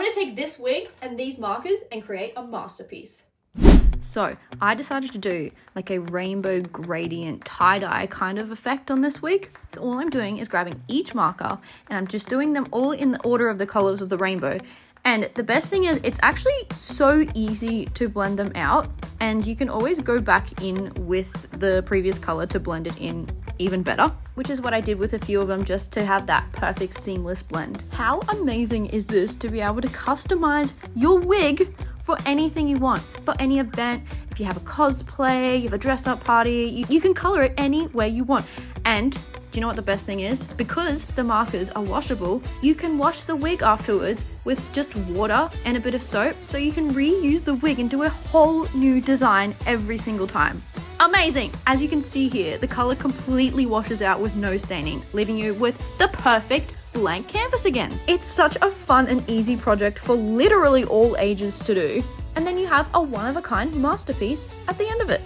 gonna take this wig and these markers and create a masterpiece. So I decided to do like a rainbow gradient tie-dye kind of effect on this wig. So all I'm doing is grabbing each marker and I'm just doing them all in the order of the colors of the rainbow. And the best thing is it's actually so easy to blend them out, and you can always go back in with the previous color to blend it in even better, which is what I did with a few of them just to have that perfect seamless blend. How amazing is this to be able to customize your wig for anything you want, for any event? If you have a cosplay, you have a dress up party, you can color it any way you want. And do you know what the best thing is? Because the markers are washable, you can wash the wig afterwards with just water and a bit of soap, so you can reuse the wig and do a whole new design every single time. Amazing! As you can see here, the color completely washes out with no staining, leaving you with the perfect blank canvas again. It's such a fun and easy project for literally all ages to do, and then you have a one-of-a-kind masterpiece at the end of it.